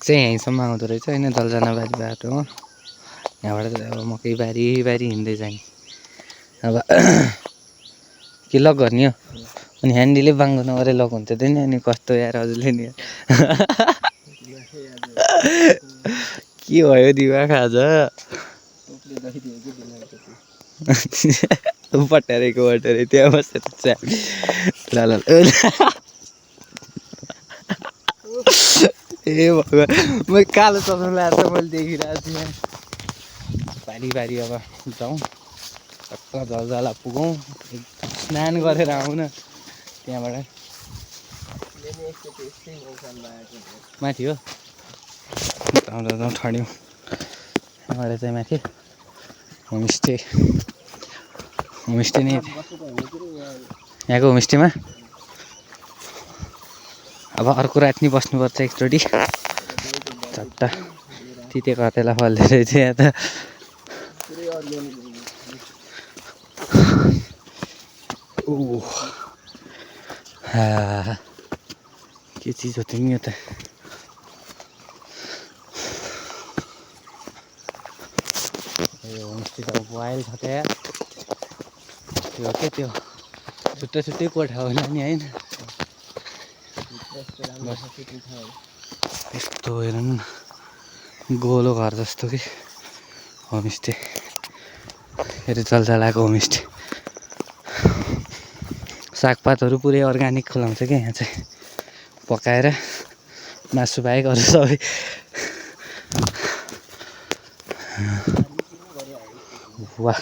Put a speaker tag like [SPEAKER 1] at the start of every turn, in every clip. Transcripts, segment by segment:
[SPEAKER 1] चाहिँ यहीँसम्म आउँदो रहेछ होइन, दलजना बारी बाटोमा। यहाँबाट चाहिँ अब मकै बारी हिँड्दै जाने। अब के लक गर्ने हो अनि ह्यान्डीले बाङ्गो नगरे लक हुन्छ त नि। अनि कस्तो यार हजुरले नि के भयो दिमाग आज पट्यारेको बटरे त्यहाँ बसेर ल ल ए भगवान् म कालो चस्मा लगाएर त मैले देखिरहेको छु यहाँ बारी अब जाउँ टक्क जलजला पुगौँ स्नान गरेर आउँ न त्यहाँबाट माथि हो जाउँ ठड्यौँ त्यहाँबाट चाहिँ माथि होमस्टे नै यहाँको होमस्टेमा अब अर्को रात नि बस्नुपर्छ एकचोटि चट्टा तिते कतेला फल्दै रहेछ यहाँ त के चिज हो तिमी यो त होमस्टे त वाइल्ड छ त्यहाँ त्यो के त्यो छुट्टै कोठा होला नि होइन यस्तो हेर्नु न गोलो घर जस्तो कि होमस्टे फेरि जलजलाको होमस्टे सागपातहरू पुरै अर्ग्यानिक खुलाउँछ क्या यहाँ चाहिँ पकाएर मासु बाहेक अरू सबै वाह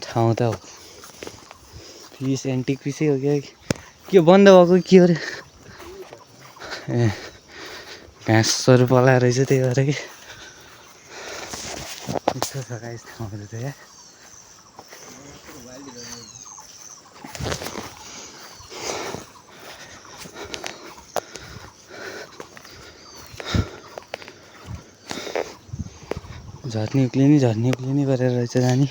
[SPEAKER 1] ठाउँ त हो पिस एन्टिक पिसै हो क्या के बन्द भएको के हो रे ए घाँसहरू पलाएर रहेछ त्यही भएर कि यस्तो छ गाइस ठाउँहरू त यहाँ झर्नी उक्लिने गरेर रहेछ जाने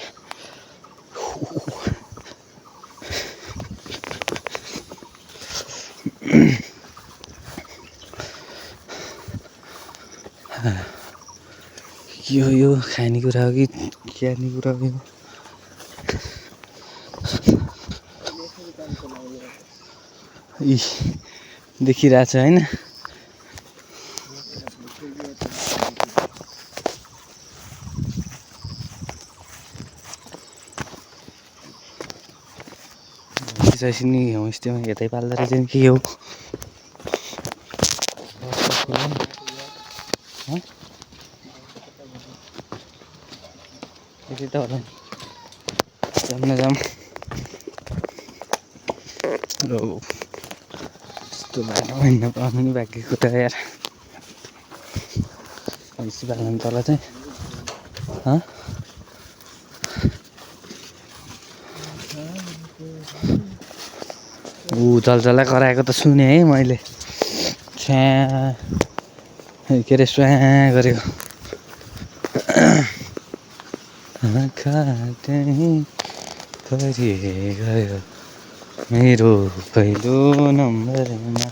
[SPEAKER 1] के हो यो खानेकुरा हो कि खानेकुरा हो यो देखिरहेछ होइन नि होमस्टेमा यतै पाल्दो रहेछ नि के हो यति त होला नि जाउँ यस्तो बाटो हिँड्न पाउनु नि बाँकी कुरा यार बेसी बाल्नु तल चाहिँ जलजला कराएको त सुने है मैले के अरे स्वा गरेको गयो मेरो पहिलो नम्बरमा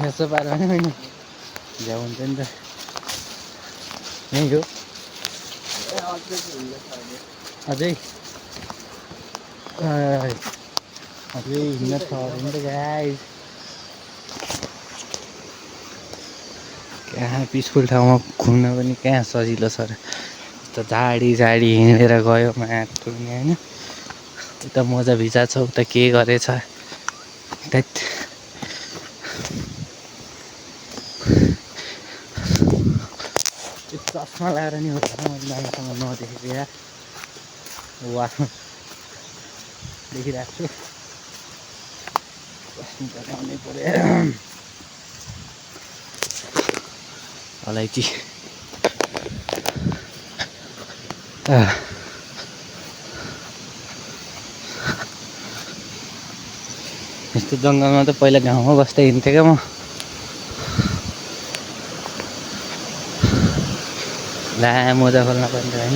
[SPEAKER 1] यस्तो पारा होइन झ्याउ हुन्छ नि त यहीँ हो अझै हिँड्न छ नि त गाइस कहाँ पिसफुल ठाउँमा घुम्न पनि कहाँ सजिलो छ र त झाडी हिँडेर गयो माटो नि होइन उता मोजा भिजा छ उता के गरेछ त्यही चस्मा लगाएर नि हो मैले राम्रोसँग नदेखेको यार वा देखिरहेको छु बस्नु त आउनै पर्यो अलैँची यस्तो जङ्गलमा त पहिला गाउँमा बस्दै हिँड्थेँ क्या म ला मोजा खोल्न पनि होइन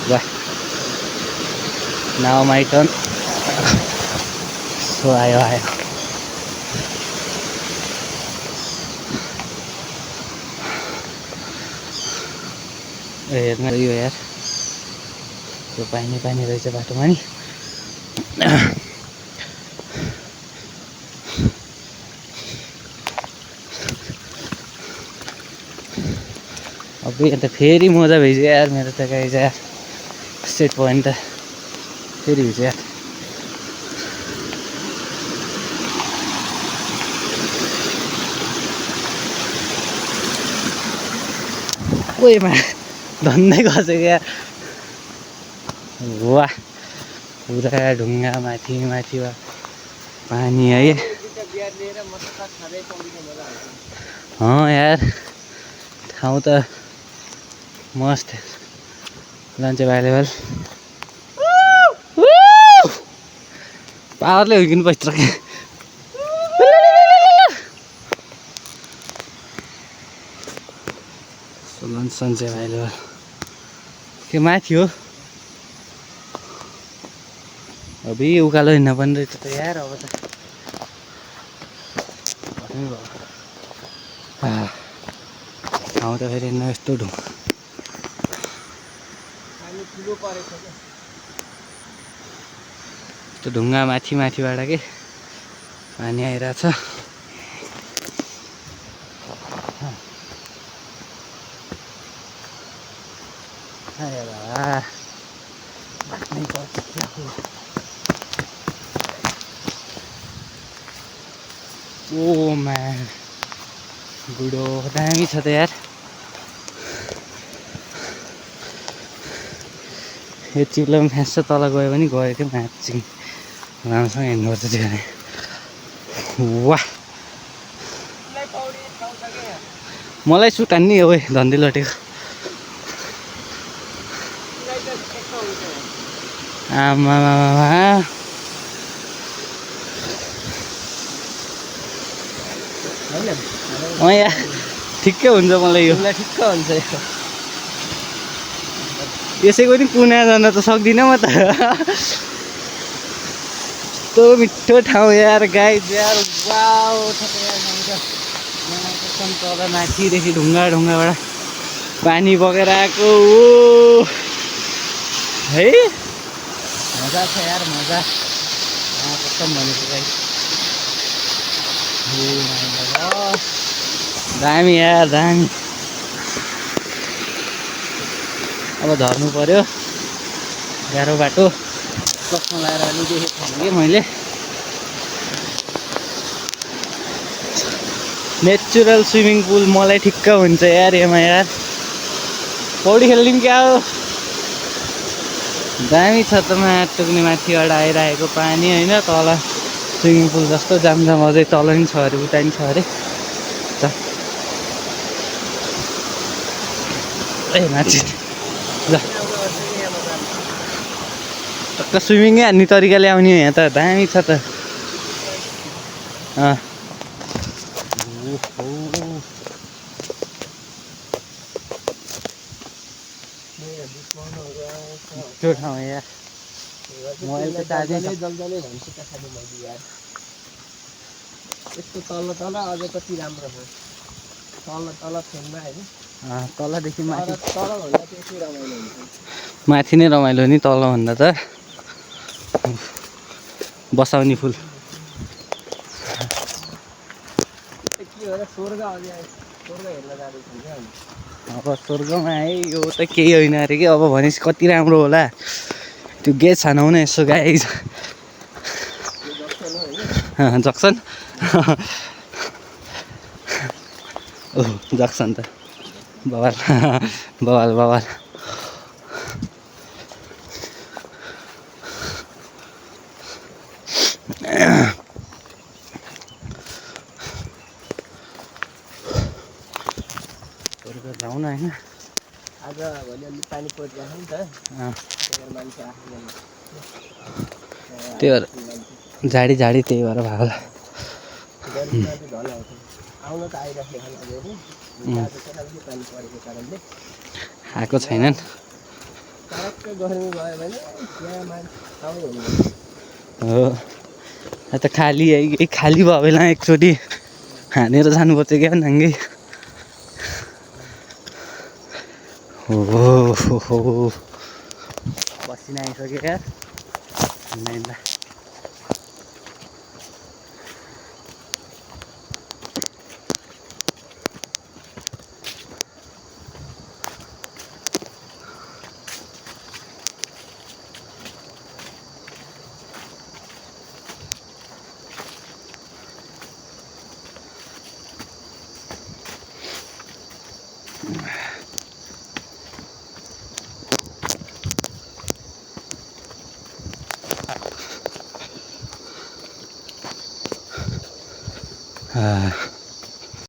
[SPEAKER 1] वाह नाउ माई टर्न। सो आयो हेर्न यो यार, त्यो पानी रहेछ बाटोमा नि। अब यहाँ त फेरि मजा भइसक्यो यार मेरो त गाइज यार। सेट पोइन्ट त फेरि भिज्यो यार। ओएमा धन्दै खसेको यार। वाह, पुरा ढुङ्गा माथि पानी है। यार ठाउँ त मस्त, लन्च एभाइलेबल। पावरले हुर्किनु पर्छ। लन्च सन्च एभाइलेबल। के माथि हो अब उकालो हिँड्न पनि रहेछ त यार। अब त ठाउँ त फेरि न यस्तो ढुङ्गा माथिबाट के पानी आइरहेछ। ओ म्यान, बुढो दामी छ त यार। यो चिप्लोमा फ्याँस्छ तल गयो भने गयो क्या म्याचिङ। राम्रोसँग हिँड्नुपर्छ त्यो भने। वाह, मलाई सुट हान्ने हो धन्दै लटेको। आमा यहाँ ठिक्कै हुन्छ मलाई यो। ठिक्क हुन्छ यसैको नि पुना जान त सक्दिनँ म त। यस्तो मिठो ठाउँ यार गाइज यार। वाउ, तल माथिदेखि ढुङ्गाबाट पानी बगेर आएको है। मजा छ यार, मजा कसम भनेको गाइज। दामी यार दामी। अब झर्नु पर्यो, गाह्रो बाटो। चस्मा लगाएर अलि देखेको थिएँ कि मैले। नेचुरल स्विमिङ पुल मलाई ठिक्क हुन्छ यार यसमा यार। पौडी खेल्ने पनि क्या हो, दामी छ त। टुक्ने माथिबाट आइरहेको पानी होइन, तल स्विमिङ पुल जस्तो जाम अझै तल नि छ अरे, उता नि छ अरे। ए माथि ल, टक्क स्विमिङै हान्ने तरिकाले आउने हो यहाँ त। दामी छ त। त्यो ठाउँ यार मैले त चार्जै जल्दले भन्छु त खालि मैले यार। यस्तो तल अझै कति राम्रो हो। तल फेममा होइन, तलदेखि माथि। तलभन्दा त्यति रमाइलो हुन्छ। माथि नै रमाइलो नि, तलभन्दा त। बसाउने फुल के हो र, स्वर्ग अझै स्वर्ग हेर्न जाँदैछ क्या। अब स्वर्गमा है, यो त केही होइन अरे कि। अब भनेपछि कति राम्रो होला त्यो गेट छानौ न यसो गाइज। जक्सन ओह जक्सन त बवाल बवाल। जाउँ न होइन, आज भोलि अलि पानी परिरहेको नि त। त्यही भएर झाडी त्यही भएर भएको होला। आउन त आइरहेको आएको छैनन्। हो त खाली है खाली भयो बेला एकचोटि हानेर जानुपर्छ क्या नाङ्गे हो बसिन आइसक्यो यार हिँड्दा